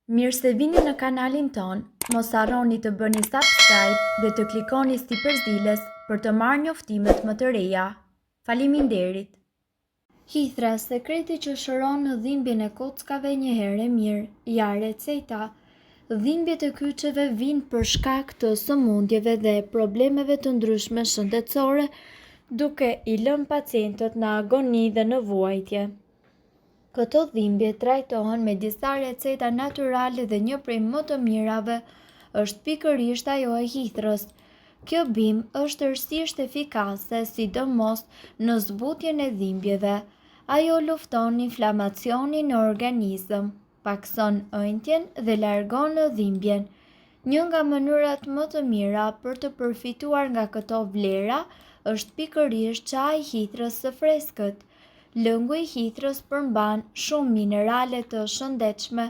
Mirë se vini në kanalin ton, mos harroni të bëni subscribe dhe të klikoni si përzieles për të marrë njoftimet më të reja. Faleminderit! Hithra, sekreti që shëron në dhimbjen e kockave një herë e mirë, ja receta. Dhimbjet e kyçeve vijnë për shkak të sëmundjeve dhe problemeve të ndryshme shëndetësore, duke i lënë pacientët në agoni dhe në vuajtje. Këto dhimbje trajtohen me disa receta natyrale dhe një prej më të mirave është pikërisht ajo e hithrës. Kjo bimë është rësisht efikase, sidomos në zbutjen e dhimbjeve. Ajo lufton inflamacionin në organizëm, pakson ëndjen dhe largon dhimbjen. Një nga mënyrat më të mira për të përfituar nga këto vlera është pikërisht çaji i hithrës së freskët. Lëngu i hithrës përmban shumë minerale të shëndetshme,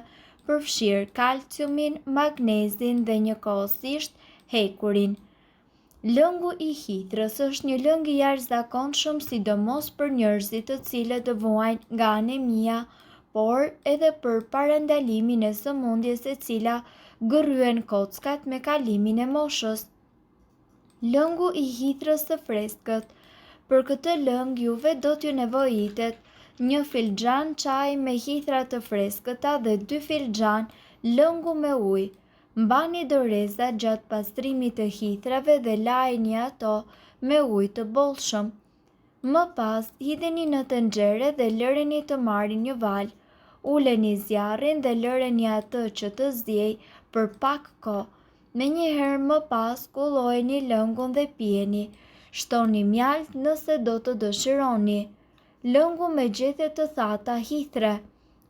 përfshirë kalciumin, magnezin dhe njëkohësisht hekurin. Lëngu i hithrës është një lëng i jashtëzakonshëm sidomos për njerëzit të cilët vuajnë nga anemia, por edhe për parandalimin e sëmundjes e cila gërryen kockat me kalimin e moshës. Lëngu i hithrës së freskët. Për këtë lëng juve do t'ju nevojitet një filxhan çaj me hithra të freskëta dhe 2 filxhan lëngu me ujë. Mbani doreza gjatë pastrimit të hithrave dhe lajini ato me ujë të bollshëm. Më pas hidheni në tenxhere dhe lëreni të marrë një val. Uleni zjarrin dhe lëreni atë që të ziej për pak kohë. Menjëherë më pas kullojeni lëngun dhe pijeni. Shtoni mjalt nëse do të dëshironi. Lëngu me gjethe të thata hithre.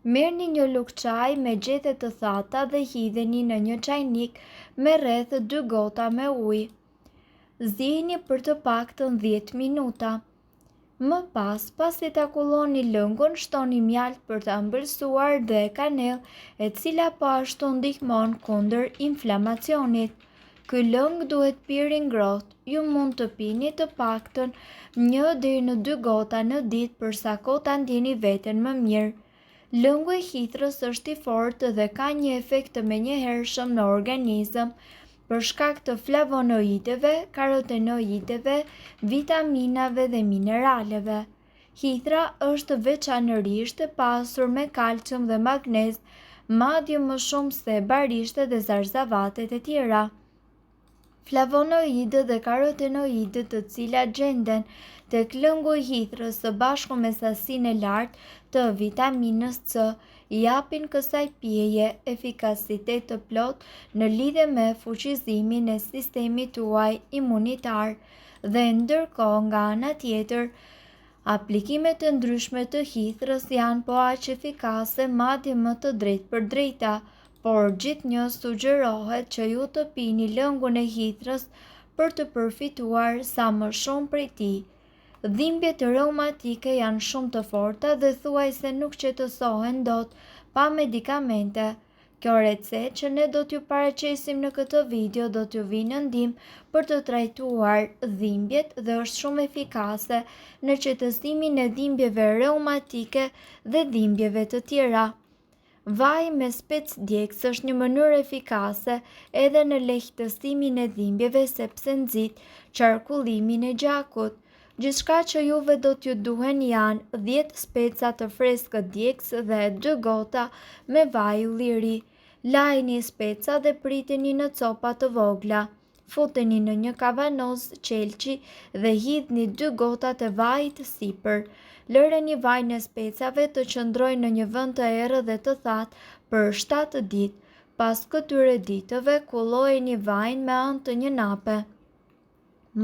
Merrni një lugë çaj me gjethe të thata dhe hidheni në një çajnik me rreth 2 gota me ujë. Ziheni për të paktën 10 minuta. Më pas, pasi ta kulloni lëngun, shtoni mjalt për ta ëmbëlsuar dhe kanellë, e cila po ashtu ndihmon kundër inflamacionit. Ky lëng duhet pirë i ngrohtë. Ju mund të pini të paktën 1 deri në 2 gota në ditë për sa kohë ta ndjeni veten më mirë. Lëngu i hithrës është i fortë dhe ka një efekt të menjëhershëm në organizëm për shkak të flavonoideve, karotenoideve, vitaminave dhe mineraleve. Hithra është veçanërisht e pasur me kalcium dhe magnez, madje më shumë se barishtet dhe zarzavatet e tjera. Flavonoidët dhe karotenoidët, të cilat gjenden tek lëngu i hithrës së bashku me sasinë e lartë të vitaminës C, japin kësaj pijeje efikasitet të plotë në lidhje me fuqizimin e sistemit tuaj imunitar dhe ndërkohë nga ana tjetër, aplikimet e ndryshme të hithrës janë po aq efikase, madje më të drejtpërdrejta. Por gjithnjë sugjerohet që ju të pini lëngun e hithrës për të përfituar sa më shumë prej tij. Dhimbjet reumatike janë shumë të forta dhe thuajse nuk qetësohen dot pa medikamente. Kjo recetë që ne do t'ju paraqesim në këtë video do t'ju vinë në ndihmë për të trajtuar dhimbjet dhe është shumë efikase në qetësimin e dhimbjeve reumatike dhe dhimbjeve të tjera. Vaj me spec djegës është një mënyrë efikase edhe në lehtësimin e dhimbjeve sepse nxit qarkullimin e gjakut. Gjithçka që juve do t'ju duhen janë 10 speca të freskët djegës dhe 2 gota me vaj ulliri. Lajini speca dhe priteni në copa të vogla. Futeni në një kavanoz qelçi dhe hidhni 2 gota të vajit sipër. Lëreni vajin e specave të qëndrojnë në një vend të errët dhe të thatë për 7 ditë. Pas këtyre ditëve, kullojeni vajin me anë të një nape.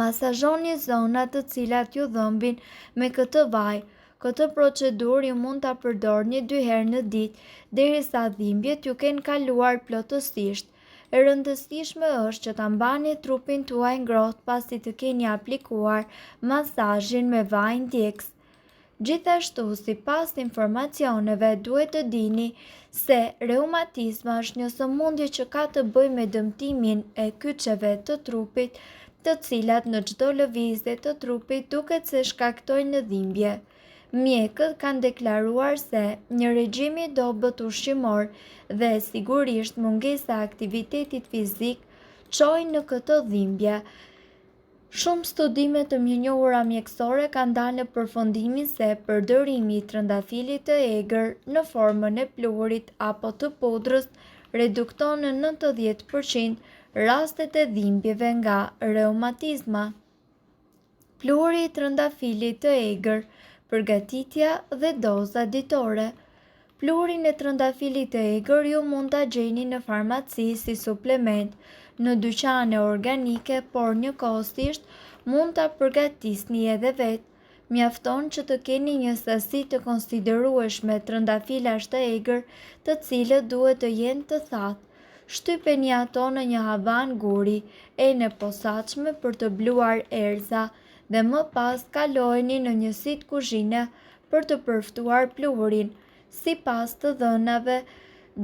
Masazhoni zonat të cilat ju dhëmbin me këtë vaj. Këtë procedurë ju mund ta përdorni 2 herë në ditë, derisa dhimbjet ju kenë kaluar plotësisht. E rëndësishme është që ta mbani trupin tuaj ngrohtë pasi të keni aplikuar masazhin me vajin djegës. Gjithashtu, sipas informacioneve, duhet të dini se reumatizma është një sëmundje që ka të bëjë me dëmtimin e kyçeve të trupit, të cilat në çdo lëvizje të trupit duket se shkaktojnë dhimbje. Mjekët kanë deklaruar se një regjim i dobët ushqimor dhe sigurisht mungesa e aktivitetit fizik çojnë në këtë dhimbje. Shumë studime të mirënjohura mjekësore kanë dalë në përfundimin se përdorimi i trëndafilit të egër në formën e pluhurit apo të pudrës redukton në 90% rastet e dhimbjeve nga reumatizma. Pluhuri i trëndafilit të egër, përgatitja dhe doza ditore. Pluhurin e trëndafilit të egër ju mund ta gjeni në farmaci si suplement, në dyqane organike, por njëkohësisht mund ta përgatisni edhe vetë. Mjafton që të keni një sasi të konsiderueshme trëndafilash të egër, të cilët duhet të jenë të thatë. Shtypeni ato në një havan guri e në posaçme për të bluar erëza dhe më pas kalojeni në një sit kuzhine për të përftuar pluhurin. Sipas të dhënave,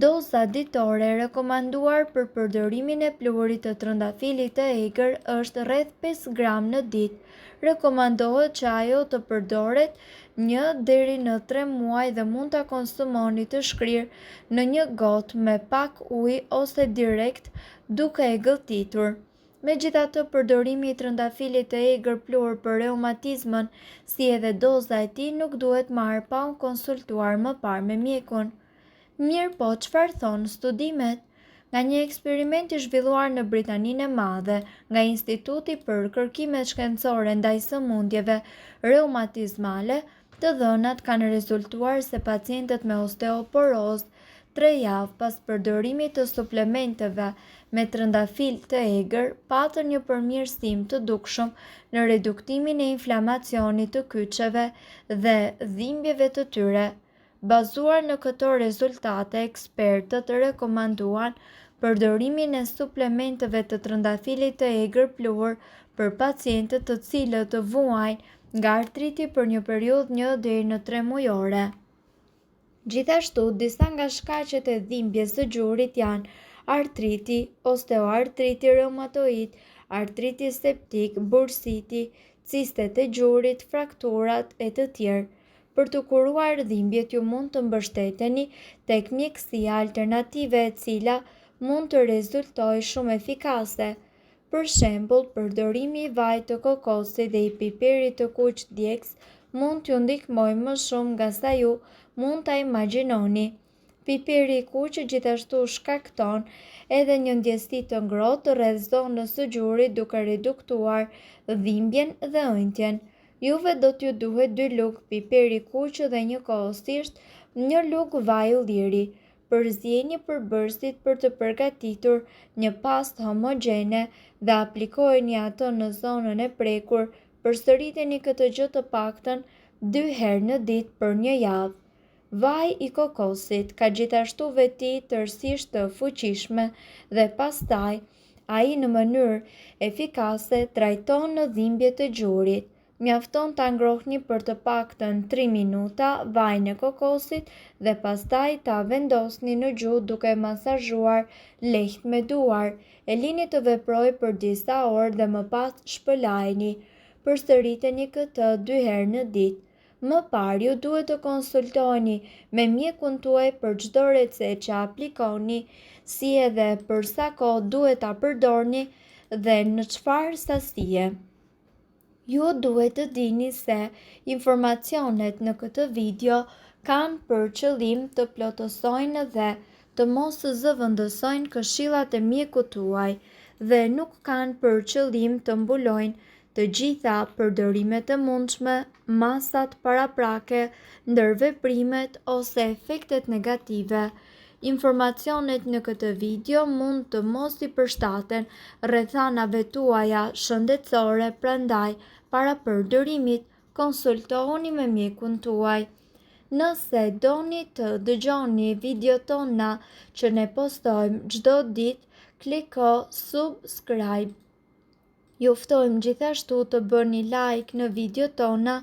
doza ditore e rekomanduar për përdorimin e pluhurit të trëndafilit të egër është rreth 5 gram në ditë. Rekomandohet që ajo të përdoret 1 deri në 3 muaj dhe mund ta konsumoni të shkrirë në një gotë me pak ujë ose direkt duke e gëlltitur. Megjithatë, përdorimi i trëndafilit të egër pluhur për reumatizmën, si edhe doza e tij nuk duhet marrë pa u konsultuar më parë me mjekun. Mirë po, çfarë thonë studimet? Nga një eksperiment i zhvilluar në Britaninë e Madhe, nga Instituti për Kërkimet Shkencore ndaj sëmundjeve reumatizmale, të dhënat kanë rezultuar se pacientët me osteoporozë 3 javë pas përdorimit të suplementeve me trëndafil të egër patën një përmirësim të dukshëm në reduktimin e inflamacionit të kyçeve dhe dhimbjeve të tyre. Bazuar në këto rezultate, ekspertët rekomanduan përdorimin e suplementeve të trëndafilit të egër pluhur për pacientët të cilët të vuajnë nga artriti për një periudhë 1 deri në 3 mujore. Gjithashtu, disa nga shkaqet e dhimbjes së gjurit janë artriti, osteoartriti reumatoid, artriti septik, bursiti, cistet e gjurit, frakturat e të tjerë. Për të kuruar dhimbjet ju mund të mbështeteni tek mjekësia alternative e cila mund të rezultojë shumë efikase. Për shembull, përdorimi i vajit të kokosit dhe i piperit të kuq djegës mund t'ju ndihmojë më shumë nga sa ju mund ta imagjinoni. Piperi i kuq gjithashtu shkakton edhe një ndjesi të ngrohtë rreth zonës së gjurit duke reduktuar dhimbjen dhe ëndjen. Juve do t'ju duhet 2 lugë piperi i kuq dhe njëkohësisht 1 lugë vaj ulliri. Përzieni përbërësit për të përgatitur një pastë homogjene dhe aplikojeni ato në zonën e prekur. Përsëriteni këtë gjë të paktën 2 herë në ditë për 1 javë. Vaji i kokosit ka gjithashtu veti tërësisht të fuqishme dhe pastaj ai në mënyrë efikase trajton në dhimbje të gjurit. Mjafton ta ngrohni për të paktën 3 minuta vajin e kokosit dhe pastaj ta vendosni në gjuhë duke masazhuar lehtë me duar. E lini të veprojë për disa orë dhe më pas shpëlajini. Përsëriteni këtë 2 herë në ditë. Më parë ju duhet të konsultoheni me mjekun tuaj për çdo recetë që aplikoni, si edhe për sa kohë duhet ta përdorni dhe në çfarë sasie. Ju duhet të dini se informacionet në këtë video kanë për qëllim të plotësojnë dhe të mos zëvendësojnë këshillat e mjekut tuaj dhe nuk kanë për qëllim të mbulojnë të gjitha përdorimet e mundshme, masat paraprake, ndërveprimet ose efektet negative. Informacionet në këtë video mund të mos i përshtaten rrethanave tuaja shëndetësore, prandaj para përdorimit konsultohuni me mjekun tuaj. Nëse doni të dëgjoni videot tona që ne postojmë çdo ditë, kliko subscribe. Ju ftojmë gjithashtu të bëni like në videot tona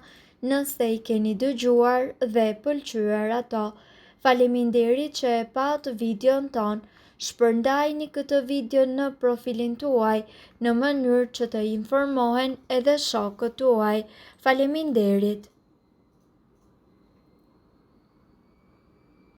nëse i keni dëgjuar dhe pëlqyer ato. Faleminderit që e pat videon ton. Shpërndajni këtë video në profilin tuaj në mënyrë që të informohen edhe shokët tuaj. Faleminderit.